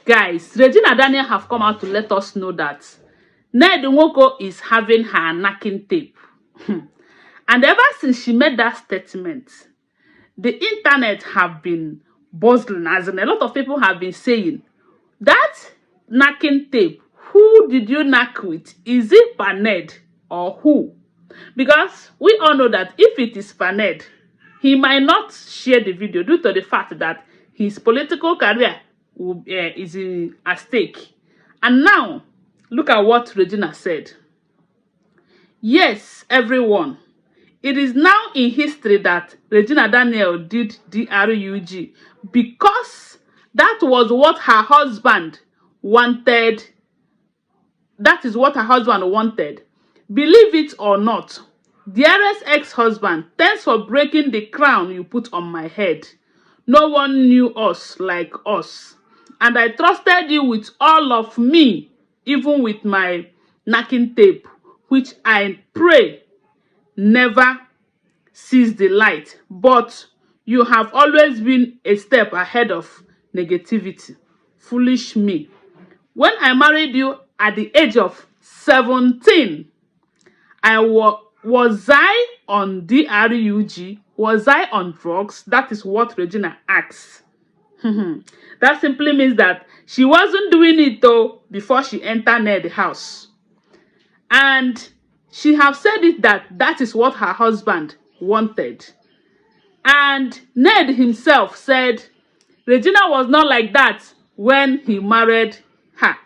Guys, Regina Daniel have come out to let us know that Ned Nwoko is having her knacking tape. And ever since she made that statement, the internet have been buzzing, as in a lot of people have been saying, that knacking tape, who did you knack with? Is it Ned or who? Because we all know that if it is Ned, he might not share the video due to the fact that his political career is at stake. And now, look at what Regina said. Yes, everyone. It is now in history that Regina Daniel did DRUG because that was what her husband wanted. That is what her husband wanted. Believe it or not, dearest ex-husband, thanks for breaking the crown you put on my head. No one knew us like us. And I trusted you with all of me, even with my knacking tape, which I pray never sees the light. But you have always been a step ahead of negativity. Foolish me. When I married you at the age of 17, was I on DRUG? Was I on drugs? That is what Regina asks. That simply means that she wasn't doing it though before she entered Ned's house. And she have said it that is what her husband wanted. And Ned himself said Regina was not like that when he married her.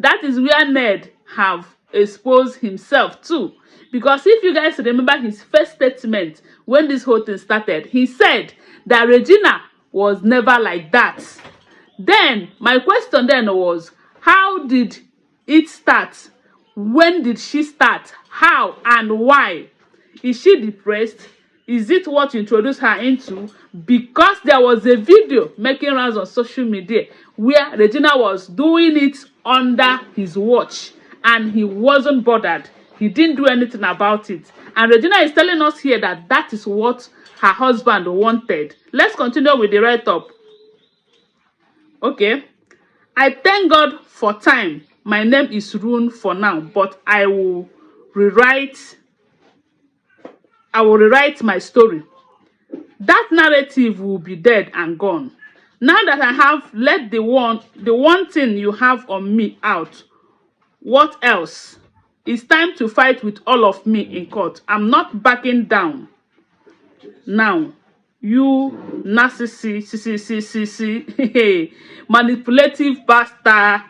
That is where Ned have exposed himself too. Because if you guys remember his first statement when this whole thing started, he said that Regina was never like that. Then, my question then was, how did it start? When did she start? How and why? Is she depressed? Is it what you introduced her into? Because there was a video making rounds on social media where Regina was doing it under his watch and he wasn't bothered. He didn't do anything about it. And Regina is telling us here that that is what her husband wanted. Let's continue with the write-up. Okay. I thank God for time. My name is ruined for now, but I will rewrite my story. That narrative will be dead and gone. Now that I have let the one thing you have on me out, what else? It's time to fight with all of me in court. I'm not backing down. Now, you narcissist, manipulative bastard.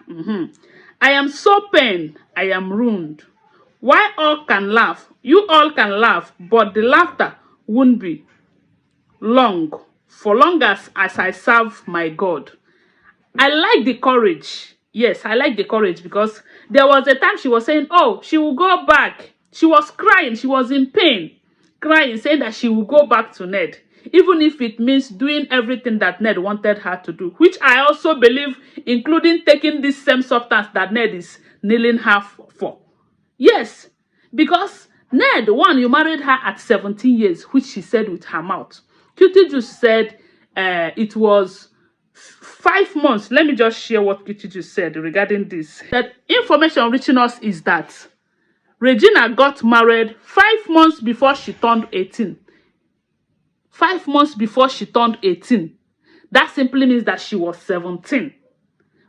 I am so pained. I am ruined. Why all can laugh? You all can laugh, but the laughter won't be long. For long as I serve my God. I like the courage. Yes, I like the courage because there was a time she was saying, oh, she will go back. She was crying. She was in pain. Crying, saying that she will go back to Ned. Even if it means doing everything that Ned wanted her to do. Which I also believe, including taking this same substance that Ned is kneeling her for. Yes, because Ned, one, you married her at 17 years, which she said with her mouth. Cutie just said it was 5 months. Let me just share what Cutie just said regarding this. That information reaching us is that Regina got married 5 months before she turned 18. 5 months before she turned 18. That simply means that she was 17.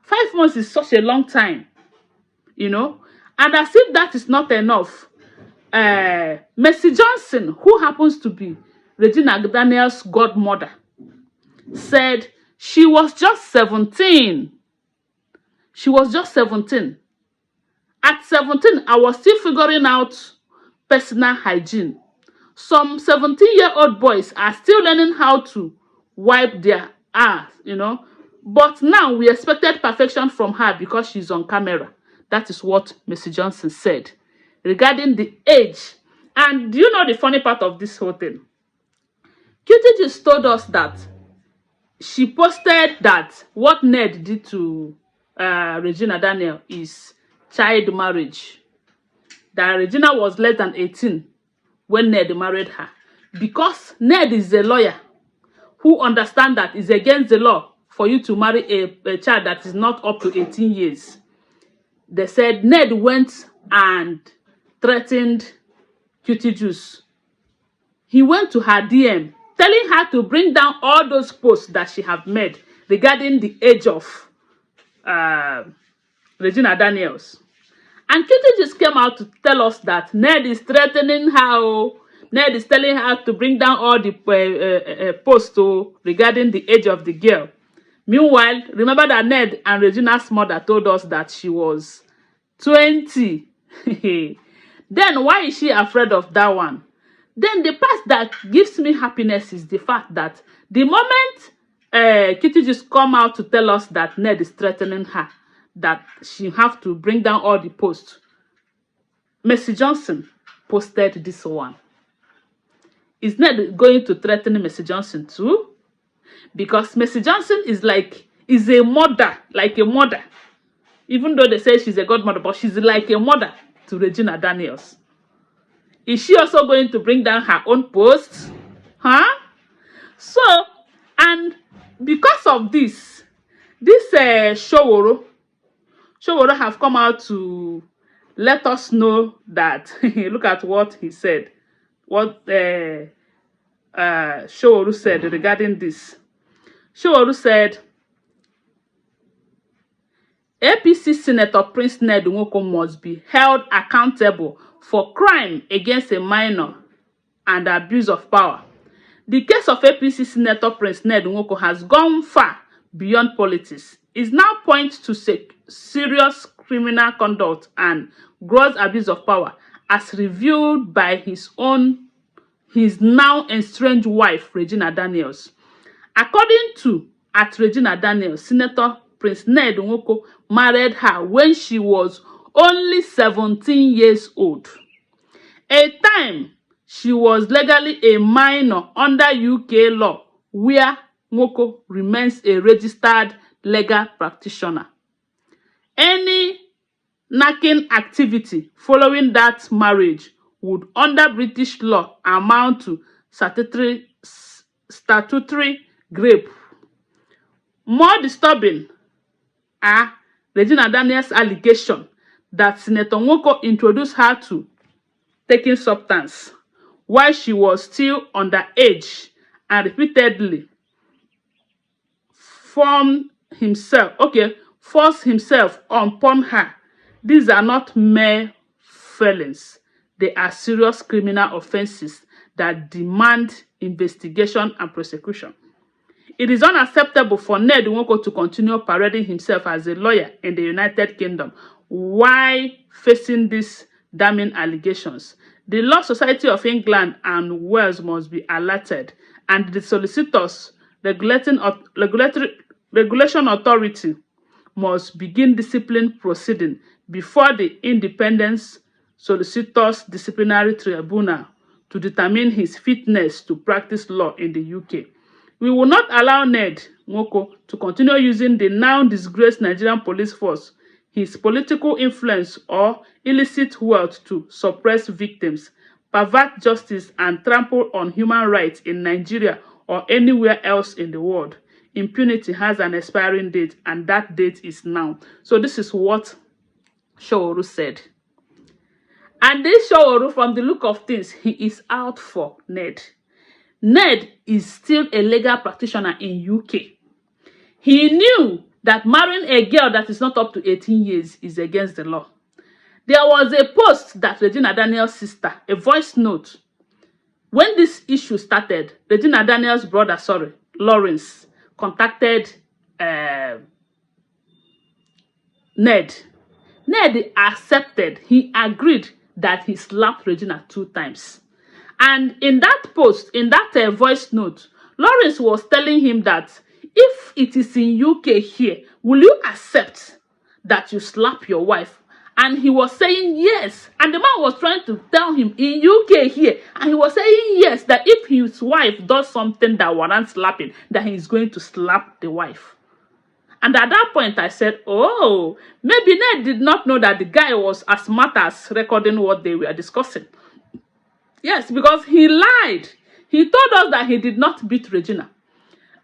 5 months is such a long time, you know. And as if that is not enough, Mercy Johnson, who happens to be Regina Daniels' godmother, said she was just 17. She was just 17. At 17, I was still figuring out personal hygiene. Some 17-year-old boys are still learning how to wipe their ass, you know. But now we expected perfection from her because she's on camera. That is what Mercy Johnson said regarding the age. And do you know the funny part of this whole thing? Cutie just told us that she posted that what Ned did to Regina Daniel is child marriage. That Regina was less than 18 when Ned married her. Because Ned is a lawyer who understands that it's against the law for you to marry a child that is not up to 18 years. They said Ned went and threatened Cutie Juice. He went to her DM, telling her to bring down all those posts that she have made regarding the age of Regina Daniels. And Cutie just came out to tell us that Ned is threatening her. Ned is telling her to bring down all the posts regarding the age of the girl. Meanwhile, remember that Ned and Regina's mother told us that she was 20. Then why is she afraid of that one? Then the part that gives me happiness is the fact that the moment Kitty just come out to tell us that Ned is threatening her, that she have to bring down all the posts, Mercy Johnson posted this one. Is Ned going to threaten Mercy Johnson too? Because Mercy Johnson is a mother, like a mother. Even though they say she's a godmother, but she's like a mother to Regina Daniels. Is she also going to bring down her own posts? Huh? So, and because of this Showoro have come out to let us know that, look at what he said, what Showoro said regarding this. Showoro said, APC Senator Prince Ned Nwoko must be held accountable for crime against a minor and abuse of power. The case of APC Senator Prince Ned Nwoko has gone far beyond politics. It now points to serious criminal conduct and gross abuse of power, as revealed by his now estranged wife, Regina Daniels. According to Regina Daniels, Senator Prince Ned Nwoko married her when she was only 17 years old, a time she was legally a minor under UK law, where Nwoko remains a registered legal practitioner. Any knacking activity following that marriage would, under British law, amount to statutory rape. More disturbing are Regina Daniels' allegation that Senator Nwoko introduced her to taking substance while she was still underage and repeatedly forced himself upon her. These are not mere felons. They are serious criminal offenses that demand investigation and prosecution. It is unacceptable for Ned Nwoko to continue parading himself as a lawyer in the United Kingdom while facing these damning allegations. The Law Society of England and Wales must be alerted, and the Solicitors Regulation Authority must begin discipline proceeding before the Independent Solicitors Disciplinary Tribunal to determine his fitness to practice law in the UK. We will not allow Ned Nwoko to continue using the now disgraced Nigerian police force, his political influence or illicit wealth to suppress victims, pervert justice, and trample on human rights in Nigeria or anywhere else in the world. Impunity has an expiring date, and that date is now. So this is what Showoro said. And this Showoro, from the look of things, he is out for Ned. Ned is still a legal practitioner in UK. He knew that marrying a girl that is not up to 18 years is against the law. There was a post that Regina Daniels' sister, a voice note. When this issue started, Regina Daniels' brother, Lawrence, contacted Ned. Ned accepted. He agreed that he slapped Regina 2 times. And in that post, in that voice note, Lawrence was telling him that if it is in UK here, will you accept that you slap your wife? And he was saying yes. And the man was trying to tell him in UK here. And he was saying yes, that if his wife does something that warrants slapping, that he is going to slap the wife. And at that point, I said, oh, maybe Ned did not know that the guy was as smart as recording what they were discussing. Yes, because he lied. He told us that he did not beat Regina.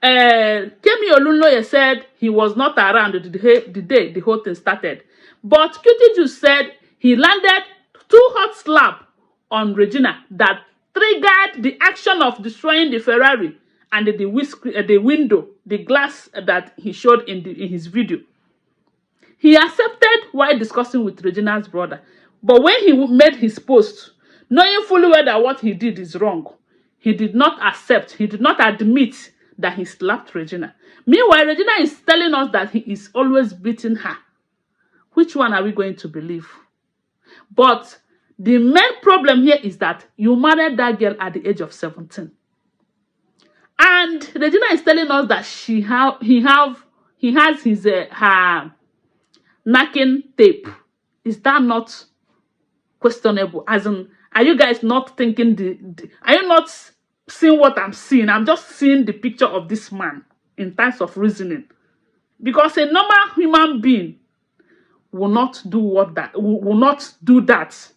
Kemi Olunloye said he was not around the day the whole thing started. But Cutie Juice said he landed 2 hot slaps on Regina that triggered the action of destroying the Ferrari and the window, the glass that he showed in his video. He accepted while discussing with Regina's brother. But when he made his post, knowing fully well that what he did is wrong, he did not accept, he did not admit that he slapped Regina. Meanwhile, Regina is telling us that he is always beating her. Which one are we going to believe? But the main problem here is that you married that girl at the age of 17. And Regina is telling us that he has his her knacking tape. Is that not questionable? As in, are you guys not thinking are you not seeing what I'm seeing? I'm just seeing the picture of this man in terms of reasoning. Because a normal human being will not do that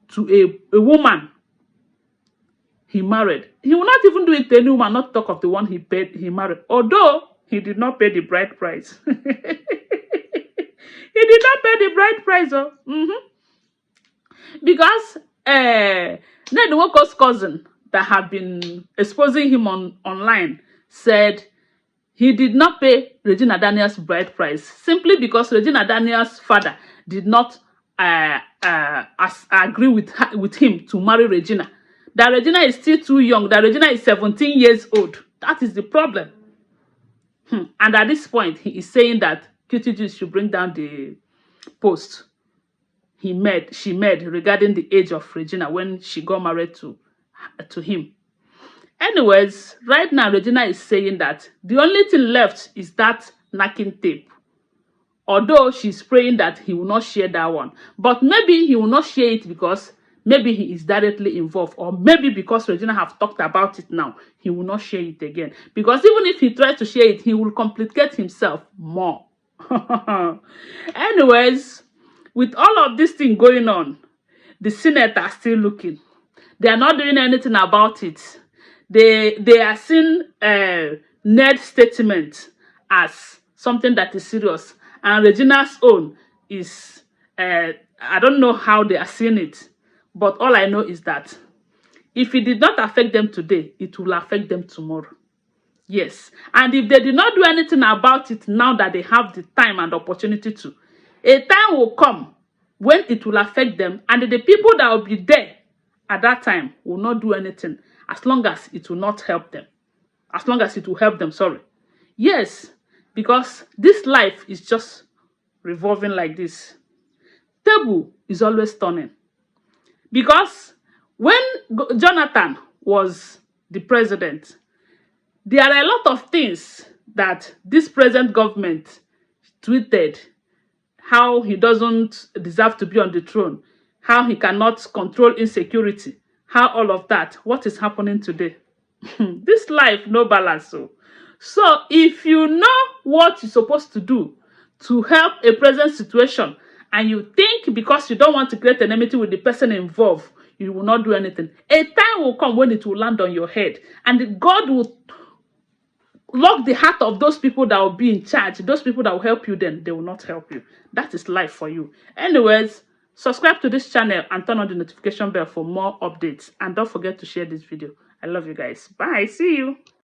to a woman he married. He will not even do it to any woman, not talk of the one he married. Although he did not pay the bride price. He did not pay the bride price. Because Ned Nwoko's cousin that have been exposing him online said he did not pay Regina Daniels' bride price simply because Regina Daniels' father did not agree with him to marry Regina. That Regina is still too young. That Regina is 17 years old. That is the problem. And at this point, he is saying that Cutie Juice should bring down the post she made regarding the age of Regina when she got married to him. Anyways, right now, Regina is saying that the only thing left is that knacking tape. Although she's praying that he will not share that one. But maybe he will not share it because maybe he is directly involved. Or maybe because Regina have talked about it now, he will not share it again. Because even if he tries to share it, he will complicate himself more. Anyways, with all of this thing going on, the Senate are still looking. They are not doing anything about it. They are seeing Ned's statement as something that is serious. And Regina's own is, I don't know how they are seeing it. But all I know is that if it did not affect them today, it will affect them tomorrow. Yes. And if they did not do anything about it now that they have the time and opportunity to, a time will come when it will affect them, and the people that will be there at that time will not do anything as long as it will not help them. As long as it will help them, sorry. Yes, because this life is just revolving like this. Table is always turning. Because when Jonathan was the president, there are a lot of things that this present government tweeted, how he doesn't deserve to be on the throne, how he cannot control insecurity, how all of that. What is happening today? This life, no balance. So if you know what you're supposed to do to help a present situation, and you think because you don't want to create enmity with the person involved, you will not do anything, a time will come when it will land on your head, and God will lock the heart of those people that will be in charge, those people that will help you, then they will not help you. That is life for you. Anyways, subscribe to this channel and turn on the notification bell for more updates. And don't forget to share this video. I love you guys. Bye. See you.